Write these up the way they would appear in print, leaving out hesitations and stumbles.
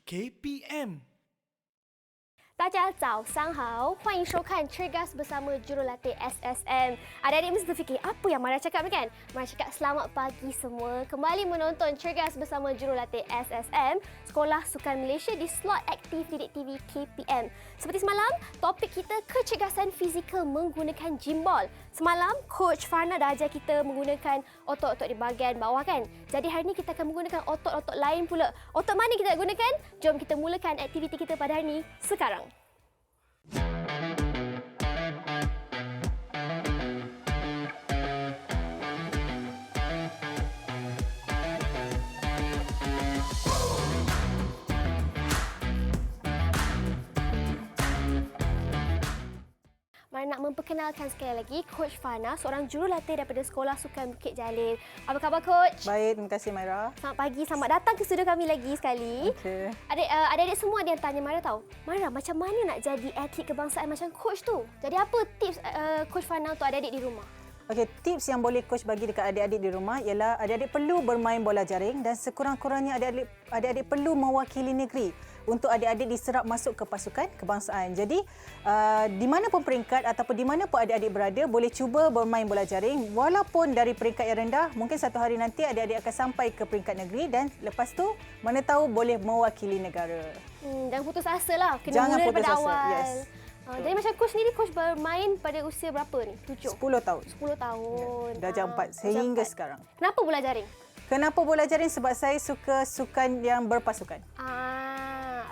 KPM。大家早上好，欢迎收看Cergas bersama Jurulatih SSM. Adik-adik mesti terfikir, apa yang Mara cakap ni kan? Mara cakap selamat pagi semua. Kembali menonton Cergas bersama Jurulatih SSM, Sekolah Sukan Malaysia di slot aktif Didik TV KPM. Seperti semalam, topik kita kecergasan fizikal menggunakan gimbal. Semalam, Coach Farna dah ajar kita menggunakan otot-otot di bahagian bawah kan? Jadi hari ini kita akan menggunakan otot-otot lain pula. Otot mana kita nak gunakan? Jom kita mulakan aktiviti kita pada hari ini sekarang. Mari nak memperkenalkan sekali lagi Coach Farna, seorang jurulatih daripada Sekolah Sukan Bukit Jalil. Apa khabar Coach? Baik, terima kasih Myra. Selamat pagi, selamat datang ke studio kami lagi sekali. Okey. Adik-adik semua ada yang tanya Mara tahu, Mara macam mana nak jadi atlet kebangsaan macam Coach tu? Jadi apa tips Coach Farna untuk adik-adik di rumah? Okey, tips yang boleh coach bagi dekat adik-adik di rumah ialah adik-adik perlu bermain bola jaring dan sekurang-kurangnya adik-adik perlu mewakili negeri untuk adik-adik diserap masuk ke pasukan kebangsaan. Jadi, di mana pun peringkat ataupun di mana pun adik-adik berada, boleh cuba bermain bola jaring walaupun dari peringkat yang rendah, mungkin satu hari nanti adik-adik akan sampai ke peringkat negeri dan lepas tu mana tahu boleh mewakili negara. Jangan putus asa lah, kena Jangan mula putus daripada asa. awal. Yes. Jadi macam Coach sendiri, Coach bermain pada usia berapa ni? 10 tahun. 10 tahun. Darjah 4 sehingga sekarang. Kenapa bola jaring? Kenapa bola jaring? Sebab saya suka sukan yang berpasukan.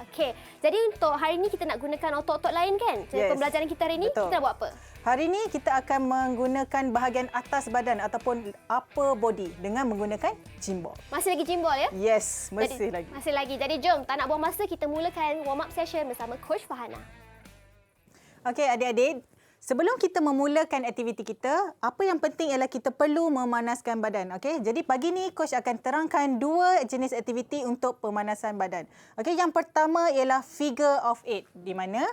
Okey. Jadi untuk hari ini kita nak gunakan otot-otot lain kan? Jadi Yes. pembelajaran kita hari ini, Betul. kita nak buat apa? Hari ini kita akan menggunakan bahagian atas badan ataupun upper body dengan menggunakan gimbal. Masih lagi gimbal ya? Yes, masih lagi. Masih lagi. Jadi jom, tak nak buang masa, kita mulakan warm-up session bersama Coach Farhana. Okey adik-adik, sebelum kita memulakan aktiviti kita, apa yang penting ialah kita perlu memanaskan badan. Okey, jadi pagi ni coach akan terangkan dua jenis aktiviti untuk pemanasan badan. Okey, yang pertama ialah figure of 8 di mana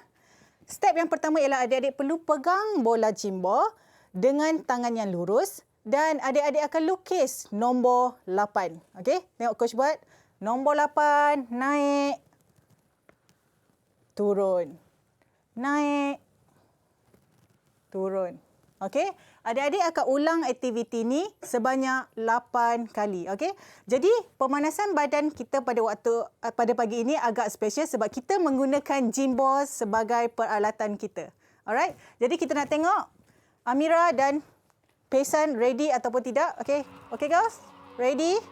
step yang pertama ialah adik-adik perlu pegang bola gimbal dengan tangan yang lurus dan adik-adik akan lukis nombor 8. Okey, tengok coach buat. Nombor 8 naik, turun. Naik, turun. Okey, adik-adik akan ulang aktiviti ni sebanyak 8 kali. Okey, jadi pemanasan badan kita pada pagi ini agak special sebab kita menggunakan gimbal sebagai peralatan kita. Alright, jadi kita nak tengok Amira dan Paysan ready ataupun tidak. Okey, okey girls, ready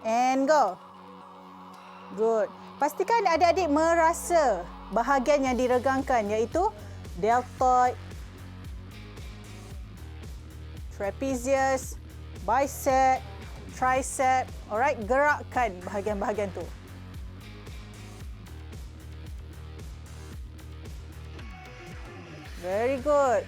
and go. Good. Pastikan adik-adik merasa bahagian yang diregangkan iaitu deltoid, trapezius, bicep, tricep. Alright, gerakkan bahagian-bahagian tu. Very good.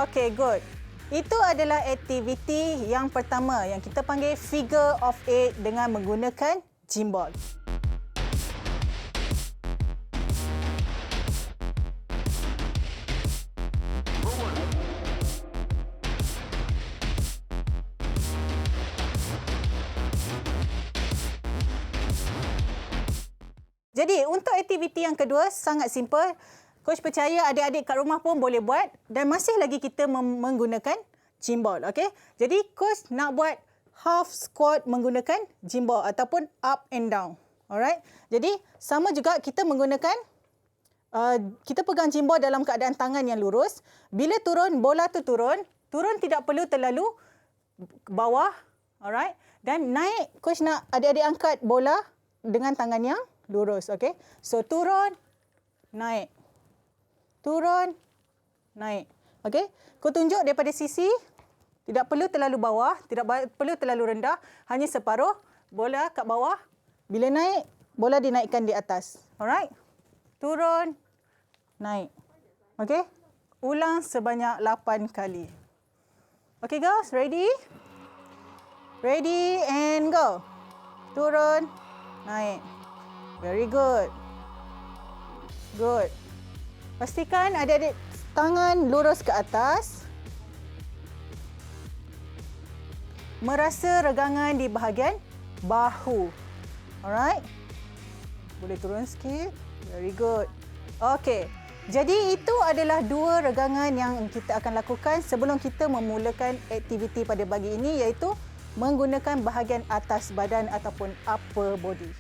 Okay, good. Itu adalah aktiviti yang pertama yang kita panggil figure of 8 dengan menggunakan gimbal. Jadi, untuk aktiviti yang kedua sangat simple. Coach percaya adik-adik kat rumah pun boleh buat dan masih lagi kita menggunakan gimbal. Okey? Jadi, coach nak buat half squat menggunakan gimbal ataupun up and down. Alright? Jadi, sama juga kita menggunakan kita pegang gimbal dalam keadaan tangan yang lurus. Bila turun, bola tu turun. Turun tidak perlu terlalu ke bawah. Alright? Dan naik, coach nak adik-adik angkat bola dengan tangan yang lurus. Okey? So, turun, naik. Turun, naik. Okey? Kau tunjuk daripada sisi, tidak perlu terlalu bawah, tidak perlu terlalu rendah, hanya separuh, bola kat bawah. Bila naik, bola dinaikkan di atas. Alright? Turun, naik. Okey? Ulang sebanyak 8 kali. Okey girls, ready? Ready and go. Turun, naik. Very good. Good. Pastikan adik-adik tangan lurus ke atas. Merasa regangan di bahagian bahu. Alright. Boleh turun sikit. Very good. Okey. Jadi itu adalah 2 regangan yang kita akan lakukan sebelum kita memulakan aktiviti pada pagi ini, iaitu menggunakan bahagian atas badan ataupun upper body.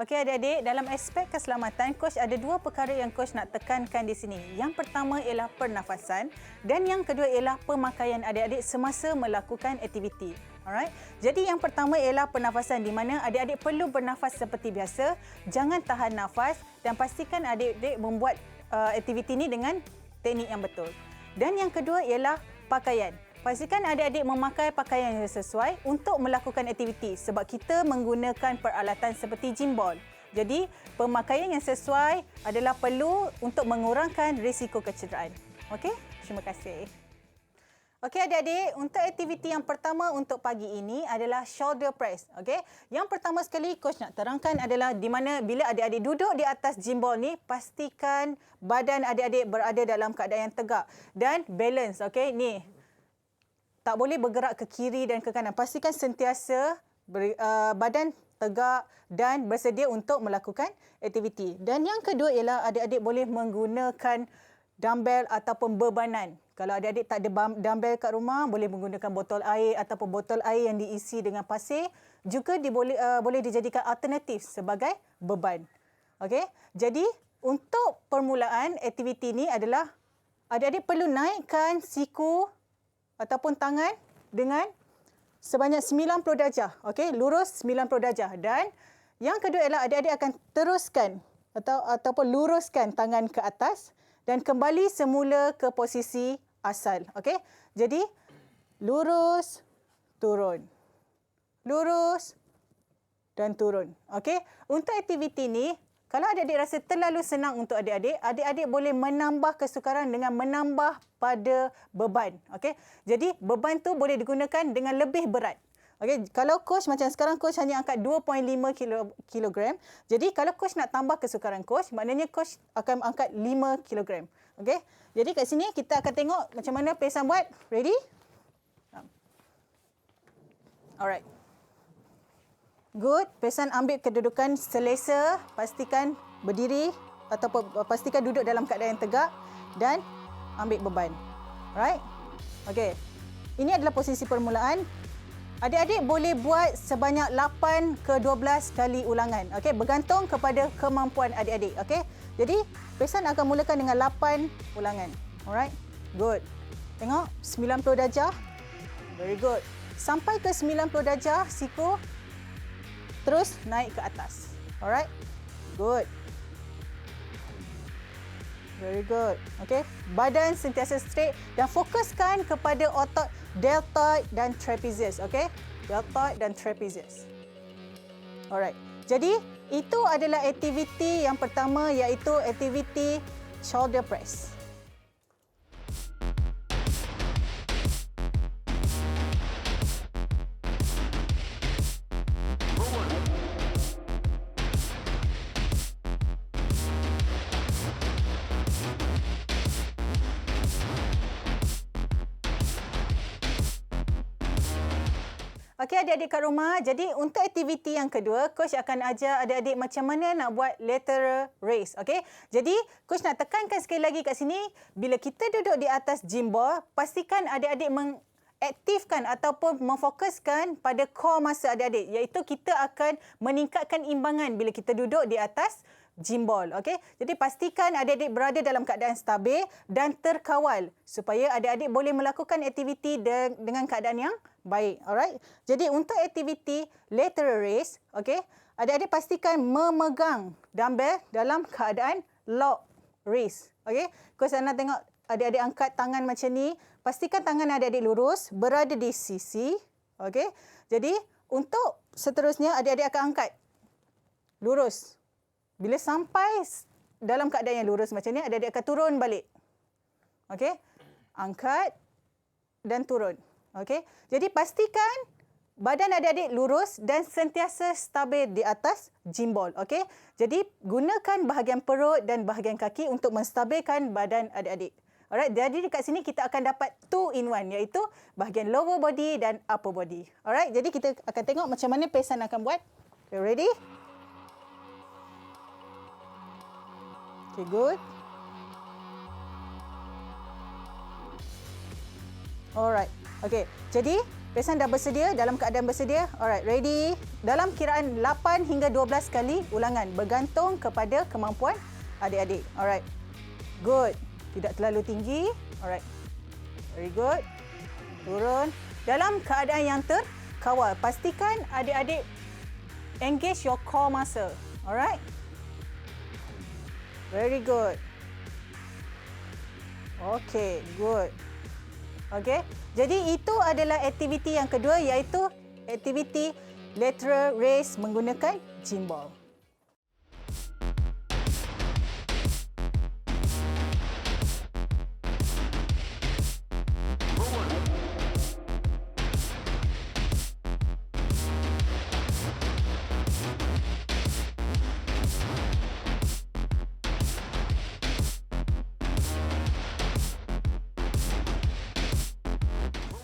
Okey adik-adik, dalam aspek keselamatan, coach ada 2 perkara yang coach nak tekankan di sini. Yang pertama ialah pernafasan dan yang kedua ialah pemakaian adik-adik semasa melakukan aktiviti. Alright. Jadi yang pertama ialah pernafasan, di mana adik-adik perlu bernafas seperti biasa, jangan tahan nafas dan pastikan adik-adik membuat aktiviti ini dengan teknik yang betul. Dan yang kedua ialah pakaian. Pastikan adik-adik memakai pakaian yang sesuai untuk melakukan aktiviti sebab kita menggunakan peralatan seperti gym ball. Jadi, pemakaian yang sesuai adalah perlu untuk mengurangkan risiko kecederaan. Okey? Terima kasih. Okey adik-adik, untuk aktiviti yang pertama untuk pagi ini adalah shoulder press. Okey? Yang pertama sekali coach nak terangkan adalah di mana bila adik-adik duduk di atas gym ball ni, pastikan badan adik-adik berada dalam keadaan yang tegak dan balance. Okey? Ni tak boleh bergerak ke kiri dan ke kanan. Pastikan sentiasa badan tegak dan bersedia untuk melakukan aktiviti. Dan yang kedua ialah adik-adik boleh menggunakan dumbbell ataupun bebanan. Kalau adik-adik tak ada dumbbell kat rumah, boleh menggunakan botol air ataupun botol air yang diisi dengan pasir. Juga boleh dijadikan alternatif sebagai beban. Okey? Jadi, untuk permulaan aktiviti ini adalah adik-adik perlu naikkan siku ataupun tangan dengan sebanyak 90 darjah. Okey, lurus 90 darjah. Dan yang kedua ialah adik-adik akan teruskan ataupun luruskan tangan ke atas dan kembali semula ke posisi asal. Okey, jadi lurus, turun. Lurus dan turun. Okey, untuk aktiviti ini, kalau adik-adik rasa terlalu senang untuk adik-adik, adik-adik boleh menambah kesukaran dengan menambah pada beban. Okey. Jadi beban tu boleh digunakan dengan lebih berat. Okey, kalau coach macam sekarang coach hanya angkat 2.5 kilogram. Jadi kalau coach nak tambah kesukaran coach, maknanya coach akan angkat 5 kilogram. Okey. Jadi kat sini kita akan tengok macam mana Pesan buat. Ready? Alright. Good. Pesan ambil kedudukan selesa, pastikan berdiri ataupun pastikan duduk dalam keadaan yang tegak dan ambil beban. Right? Okey. Ini adalah posisi permulaan. Adik-adik boleh buat sebanyak 8 ke 12 kali ulangan. Okey, bergantung kepada kemampuan adik-adik. Okey. Jadi, Pesan akan mulakan dengan 8 ulangan. Alright? Good. Tengok 90 darjah. Very good. Sampai ke 90 darjah siku. Terus naik ke atas. Alright? Good. Very good. Okay. Badan sentiasa straight dan fokuskan kepada otot deltoid dan trapezius. Okay. Deltoid dan trapezius. Alright. Jadi, itu adalah aktiviti yang pertama iaitu aktiviti shoulder press. Okey adik-adik kat rumah, jadi untuk aktiviti yang kedua, coach akan ajar adik-adik macam mana nak buat lateral raise. Okey, jadi coach nak tekankan sekali lagi kat sini, bila kita duduk di atas gym ball, pastikan adik-adik mengaktifkan ataupun memfokuskan pada core masa adik-adik, iaitu kita akan meningkatkan imbangan bila kita duduk di atas gym ball. Okey, jadi pastikan adik-adik berada dalam keadaan stabil dan terkawal supaya adik-adik boleh melakukan aktiviti dengan keadaan yang baik. Alright. Jadi untuk aktiviti lateral raise, okey, adik-adik pastikan memegang dumbbell dalam keadaan lock raise. Okey, coach nak tengok adik-adik angkat tangan macam ni. Pastikan tangan adik-adik lurus, berada di sisi. Okey. Jadi untuk seterusnya adik-adik akan angkat lurus. Bila sampai dalam keadaan yang lurus macam ni, adik-adik akan turun balik. Okey. Angkat dan turun. Okey. Jadi pastikan badan adik-adik lurus dan sentiasa stabil di atas gimbal. Okey. Jadi gunakan bahagian perut dan bahagian kaki untuk menstabilkan badan adik-adik. Alright, jadi dekat sini kita akan dapat 2 in 1 iaitu bahagian lower body dan upper body. Alright, jadi kita akan tengok macam mana Pesan akan buat. Okay, ready? Okay, good. Alright, okay. Jadi Pesan dah bersedia, dalam keadaan bersedia. Alright, ready? Dalam kiraan 8 hingga 12 kali ulangan bergantung kepada kemampuan adik-adik. Alright, good. Tidak terlalu tinggi. Alright. Very good. Turun. Dalam keadaan yang terkawal. Pastikan adik-adik engage your core muscle. Alright. Very good. Okay, good. Okay. Jadi itu adalah aktiviti yang kedua iaitu aktiviti lateral raise menggunakan gimbal.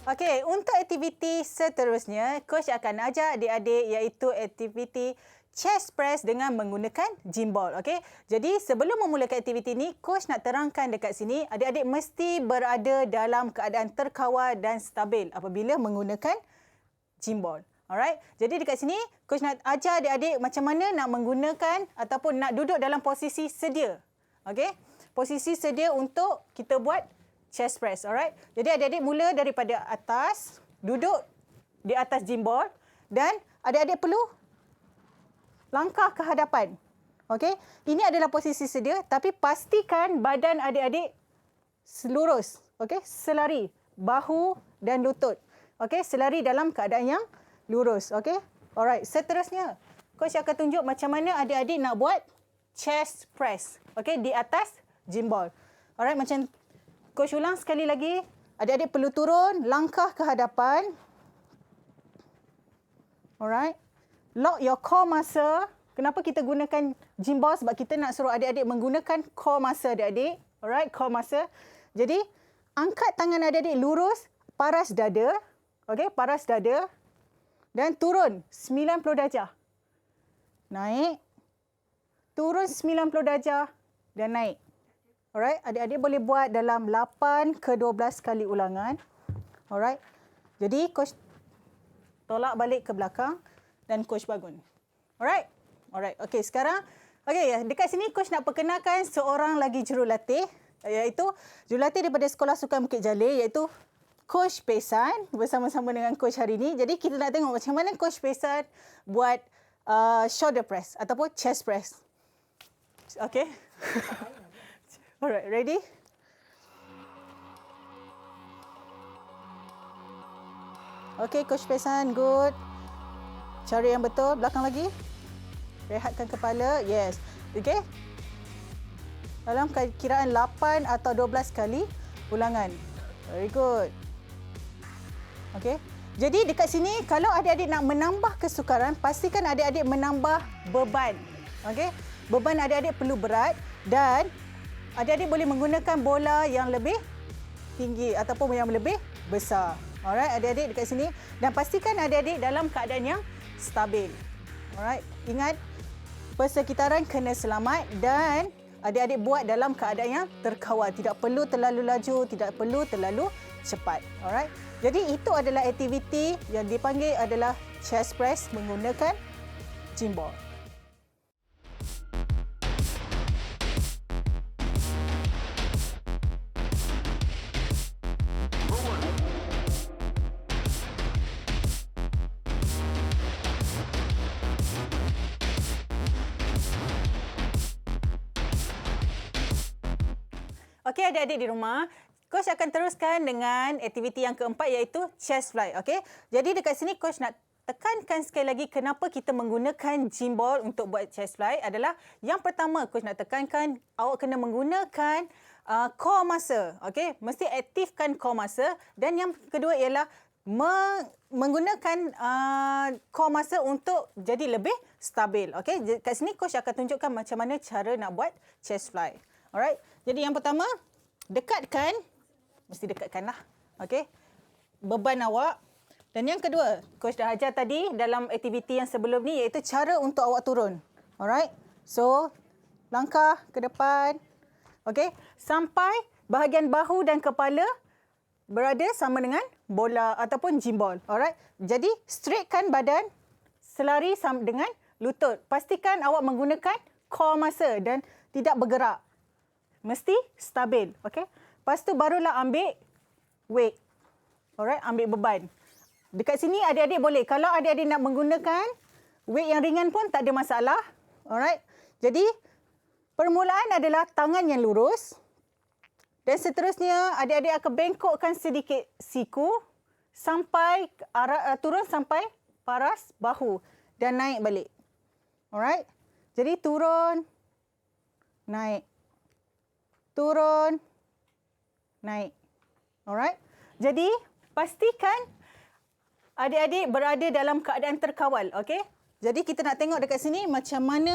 Okey, untuk aktiviti seterusnya, coach akan ajar adik-adik iaitu aktiviti chest press dengan menggunakan gimbal. Okey. Jadi sebelum memulakan aktiviti ini, coach nak terangkan dekat sini, adik-adik mesti berada dalam keadaan terkawal dan stabil apabila menggunakan gimbal. Alright. Jadi dekat sini, coach nak ajar adik-adik macam mana nak menggunakan ataupun nak duduk dalam posisi sedia. Okey. Posisi sedia untuk kita buat chest press, alright. Jadi adik-adik mula daripada atas, duduk di atas gimbal dan adik-adik perlu langkah ke hadapan. Okey. Ini adalah posisi sedia tapi pastikan badan adik-adik lurus, okey, selari bahu dan lutut. Okey, selari dalam keadaan yang lurus, okey. Alright, seterusnya coach akan tunjuk macam mana adik-adik nak buat chest press, okey, di atas gimbal. Alright, macam coach ulang sekali lagi. Adik-adik perlu turun, langkah ke hadapan. Alright. Lock your core muscle. Kenapa kita gunakan gimbal? Sebab kita nak suruh adik-adik menggunakan core muscle adik-adik. Alright, core muscle. Jadi, angkat tangan adik-adik lurus, paras dada. Okey, paras dada. Dan turun 90 darjah. Naik. Turun 90 darjah dan naik. Alright, adik-adik boleh buat dalam 8 ke 12 kali ulangan. Alright. Jadi coach tolak balik ke belakang dan coach bangun. Alright. Alright. Okey, sekarang dekat sini coach nak perkenalkan seorang lagi jurulatih iaitu jurulatih daripada Sekolah Sukan Bukit Jalil iaitu Coach Pesan bersama-sama dengan coach hari ini. Jadi kita nak tengok macam mana coach Pesan buat shoulder press ataupun chest press. Okey. Alright, ready? Okay, Coach Pesan, good. Cari yang betul, belakang lagi. Rehatkan kepala, yes. Okay. Dalam kiraan 8 atau 12 kali ulangan. Very good. Okay. Jadi dekat sini, kalau adik-adik nak menambah kesukaran, pastikan adik-adik menambah beban. Okay. Beban adik-adik perlu berat dan adik-adik boleh menggunakan bola yang lebih tinggi ataupun yang lebih besar. Alright, adik-adik dekat sini. Dan pastikan adik-adik dalam keadaan yang stabil. Alright, ingat persekitaran kena selamat dan adik-adik buat dalam keadaan yang terkawal. Tidak perlu terlalu laju, tidak perlu terlalu cepat. Alright, jadi itu adalah aktiviti yang dipanggil adalah chest press menggunakan gimbal. Okey, adik-adik di rumah, coach akan teruskan dengan aktiviti yang keempat iaitu chest fly. Okey. Jadi dekat sini coach nak tekankan sekali lagi kenapa kita menggunakan gimbal untuk buat chest fly adalah yang pertama coach nak tekankan awak kena menggunakan core muscle. Okey, mesti aktifkan core muscle dan yang kedua ialah menggunakan core muscle untuk jadi lebih stabil. Okey, kat sini coach akan tunjukkan macam mana cara nak buat chest fly. Alright. Jadi yang pertama, dekatkan, mesti dekatkanlah. Okey. Beban awak. Dan yang kedua, coach dah ajar tadi dalam aktiviti yang sebelum ni iaitu cara untuk awak turun. Alright. So, langkah ke depan. Okey, sampai bahagian bahu dan kepala berada sama dengan bola ataupun gym ball. Alright. Jadi, straightkan badan, selari sama dengan lutut. Pastikan awak menggunakan core muscle dan tidak bergerak. Mesti stabil. Okey. Lepas tu barulah ambil weight. Alright, ambil beban. Dekat sini adik-adik boleh. Kalau adik-adik nak menggunakan weight yang ringan pun tak ada masalah. Alright. Jadi, permulaan adalah tangan yang lurus. Dan seterusnya, adik-adik akan bengkokkan sedikit siku sampai turun sampai paras bahu dan naik balik. Alright. Jadi turun, naik. Turun, naik. Alright. Jadi pastikan adik-adik berada dalam keadaan terkawal. Okey. Jadi kita nak tengok dekat sini macam mana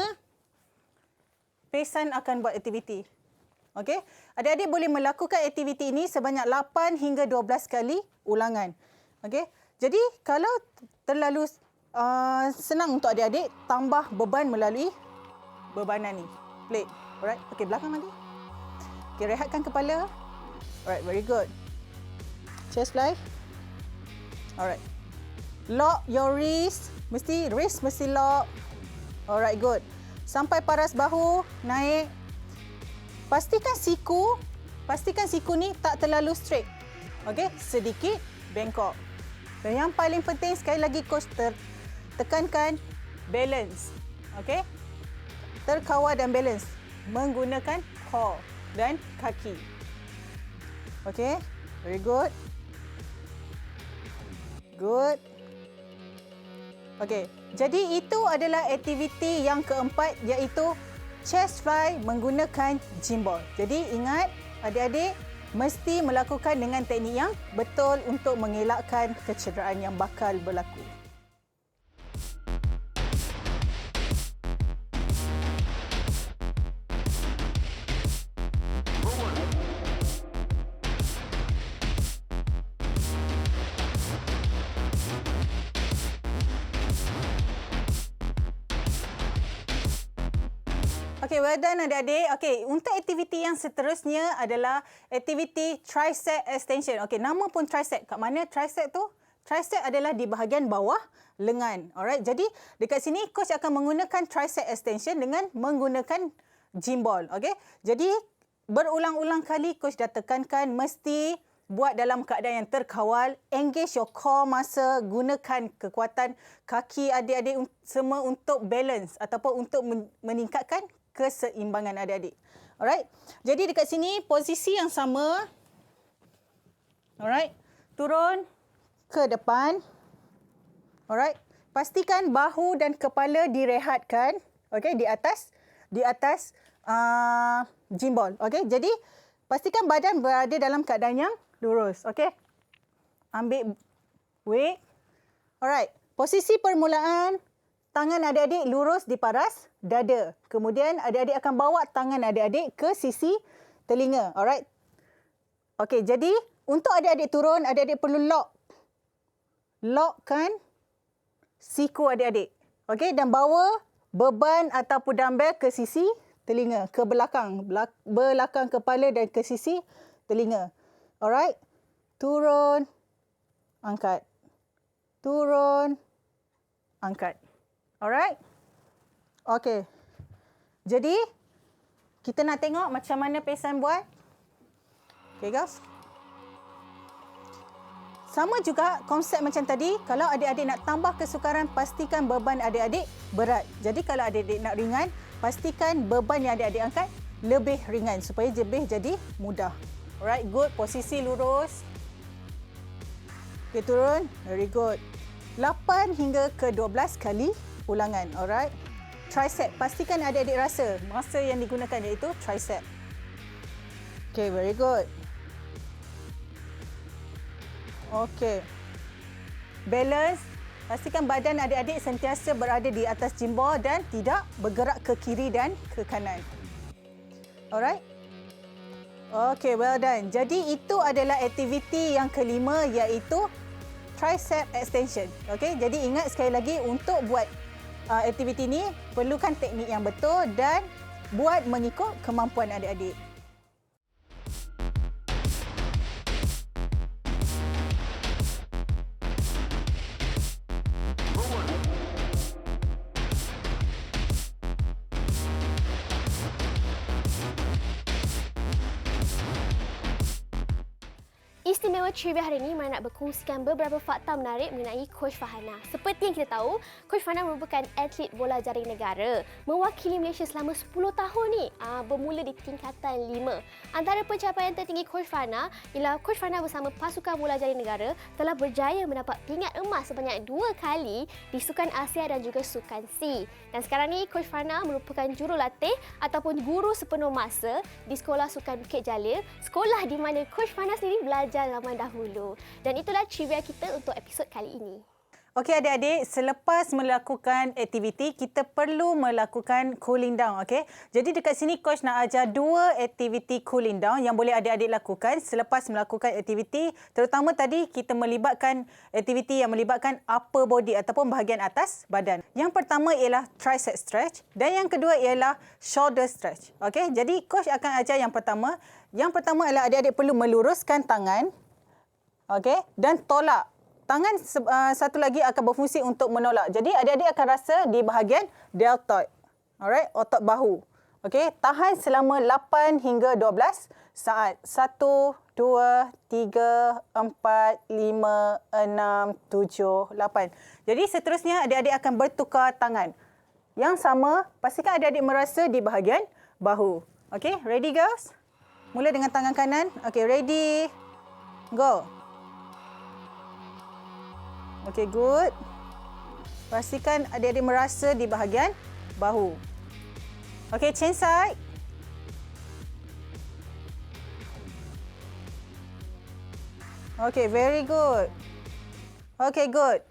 Pesan akan buat aktiviti. Okey, adik-adik boleh melakukan aktiviti ini sebanyak 8 hingga 12 kali ulangan. Okey, jadi kalau terlalu senang untuk adik-adik, tambah beban melalui bebanan ni. Plate. Alright, okey, belakang lagi. Okey, rehatkan kepala. Alright, very good. Chest fly. Alright. Lock your wrist. Wrist mesti lock. Alright, good. Sampai paras bahu, naik. Pastikan siku ni tak terlalu straight. Okey, sedikit bengkok. Dan yang paling penting sekali lagi coach tekankan balance. Okey? Terkawal dan balance menggunakan core dan kaki. Okey, very good. Good. Okey, jadi itu adalah aktiviti yang keempat iaitu chest fly menggunakan gym ball. Jadi ingat adik-adik mesti melakukan dengan teknik yang betul untuk mengelakkan kecederaan yang bakal berlaku. Okey, well done adik-adik. Okey, untuk aktiviti yang seterusnya adalah aktiviti tricep extension. Okey, nama pun tricep. Kat mana tricep tu? Tricep adalah di bahagian bawah lengan. Alright, jadi dekat sini coach akan menggunakan tricep extension dengan menggunakan gym ball. Okey, jadi berulang-ulang kali coach dah tekankan mesti buat dalam keadaan yang terkawal. Engage your core muscle. Gunakan kekuatan kaki adik-adik semua untuk balance ataupun untuk meningkatkan keseimbangan adik-adik. Alright. Jadi dekat sini posisi yang sama. Alright. Turun ke depan. Alright. Pastikan bahu dan kepala direhatkan. Okey, di atas gym ball. Okey. Jadi pastikan badan berada dalam keadaan yang lurus. Okey. Ambil weight. Alright. Posisi permulaan, tangan adik-adik lurus di paras dada. Kemudian adik-adik akan bawa tangan adik-adik ke sisi telinga. Alright. Okey, jadi untuk adik-adik turun, adik-adik perlu lockkan siku adik-adik. Okey, dan bawa beban ataupun dumbbell ke sisi telinga, ke belakang kepala dan ke sisi telinga. Alright. Turun, angkat. Turun, angkat. Alright. Okey. Jadi, kita nak tengok macam mana Pesan buat. Okay, guys. Sama juga konsep macam tadi. Kalau adik-adik nak tambah kesukaran, pastikan beban adik-adik berat. Jadi, kalau adik-adik nak ringan, pastikan beban yang adik-adik angkat lebih ringan supaya lebih jadi mudah. Alright, good. Posisi lurus. Okay, turun. Very good. 8 hingga ke 12 kali ulangan. Alright. Tricep. Pastikan adik-adik rasa masa yang digunakan iaitu tricep. Okay, very good. Okay. balance. Pastikan badan adik-adik sentiasa berada di atas gimbal dan tidak bergerak ke kiri dan ke kanan. Alright? Okay, well done. Jadi itu adalah aktiviti yang kelima iaitu tricep extension. Okay, jadi ingat sekali lagi untuk buat aktiviti ini perlukan teknik yang betul dan buat mengikut kemampuan adik-adik. Istimewa trivia hari ini, Mara nak berkongsikan beberapa fakta menarik mengenai Coach Farhana. Seperti yang kita tahu, Coach Farhana merupakan atlet bola jaring negara. Mewakili Malaysia selama 10 tahun ni, bermula di tingkatan 5. Antara pencapaian tertinggi Coach Farhana ialah Coach Farhana bersama pasukan bola jaring negara telah berjaya mendapat pingat emas sebanyak 2 kali di Sukan Asia dan juga Sukan C. Dan sekarang ni, Coach Farhana merupakan jurulatih ataupun guru sepenuh masa di Sekolah Sukan Bukit Jalil, sekolah di mana Coach Farhana sendiri belajar zaman dahulu. Dan itulah trivia kita untuk episod kali ini. Okey adik-adik, selepas melakukan aktiviti, kita perlu melakukan cooling down. Okey. Jadi dekat sini coach nak ajar 2 aktiviti cooling down yang boleh adik-adik lakukan selepas melakukan aktiviti. Terutama tadi kita melibatkan aktiviti yang melibatkan upper body ataupun bahagian atas badan. Yang pertama ialah tricep stretch dan yang kedua ialah shoulder stretch. Okey. Jadi coach akan ajar yang pertama. Yang pertama ialah adik-adik perlu meluruskan tangan. Okey, dan tolak. Tangan satu lagi akan berfungsi untuk menolak. Jadi adik-adik akan rasa di bahagian deltoid. Alright, otot bahu. Okey, tahan selama 8 hingga 12 saat. 1, 2, 3, 4, 5, 6, 7, 8. Jadi seterusnya adik-adik akan bertukar tangan. Yang sama, pastikan adik-adik merasa di bahagian bahu. Okey, ready girls? Mula dengan tangan kanan. Okey, ready? Go. Okey, good. Pastikan adik-adik merasa di bahagian bahu. Okey, change side. Okey, very good. Okey, good.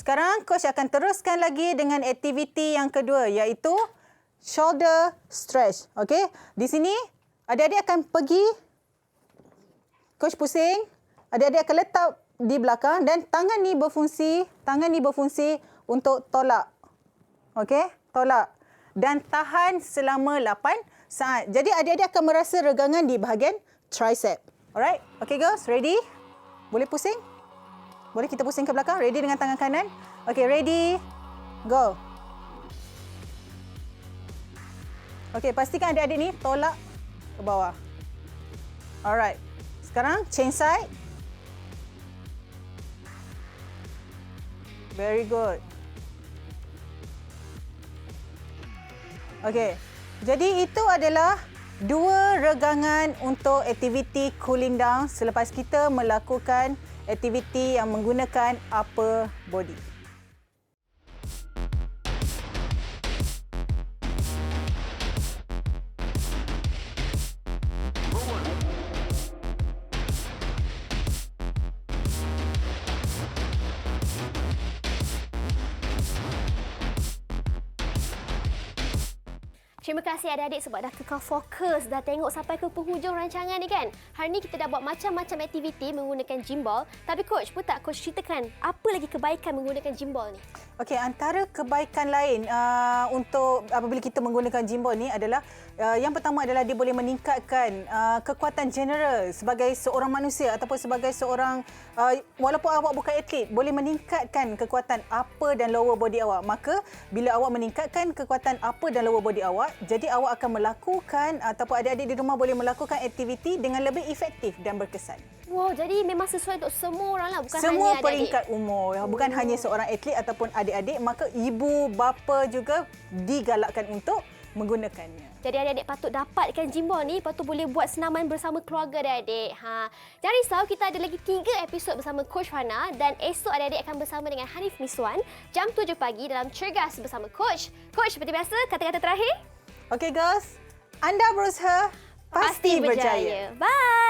Sekarang coach akan teruskan lagi dengan aktiviti yang kedua iaitu shoulder stretch. Okey, di sini adik-adik akan pergi, coach pusing, adik-adik akan letak di belakang dan tangan ni berfungsi untuk tolak. Okey, tolak dan tahan selama 8 saat. Jadi adik-adik akan merasa regangan di bahagian tricep. Alright, okay girls, ready? Boleh pusing? Boleh kita pusing ke belakang? Ready dengan tangan kanan? Okey, ready? Go. Okey, pastikan adik-adik ni tolak ke bawah. Alright. Sekarang change side. Very good. Okey. Jadi itu adalah 2 regangan untuk aktiviti cooling down selepas kita melakukan aktiviti yang menggunakan upper body. Terima kasih adik-adik sebab dah kekal fokus, dah tengok sampai ke penghujung rancangan ni kan. Hari ni kita dah buat macam-macam aktiviti menggunakan gimbal. Tapi coach, pun tak coach ceritakan apa lagi kebaikan menggunakan gimbal ni? Okey, antara kebaikan lain untuk apabila kita menggunakan gimbal ni adalah yang pertama adalah dia boleh meningkatkan kekuatan general sebagai seorang manusia ataupun sebagai seorang walaupun awak bukan atlet, boleh meningkatkan kekuatan upper dan lower body awak. Maka bila awak meningkatkan kekuatan upper dan lower body awak, jadi awak akan melakukan ataupun adik-adik di rumah boleh melakukan aktiviti dengan lebih efektif dan berkesan. Wow, jadi memang sesuai untuk semua orang lah, bukan semua hanya adik-adik. peringkat umur, bukan hanya seorang atlet ataupun adik-adik, maka ibu bapa juga digalakkan untuk menggunakannya. Jadi adik-adik patut dapatkan gym ball ni, lepas tu boleh buat senaman bersama keluarga adik-adik. Jangan risau, kita ada lagi 3 episod bersama Coach Fana dan esok adik-adik akan bersama dengan Hanif Miswan jam 7 pagi dalam Cergas bersama Coach. Coach, seperti biasa, kata-kata terakhir. Okay girls, anda berusaha, pasti berjaya. Bye!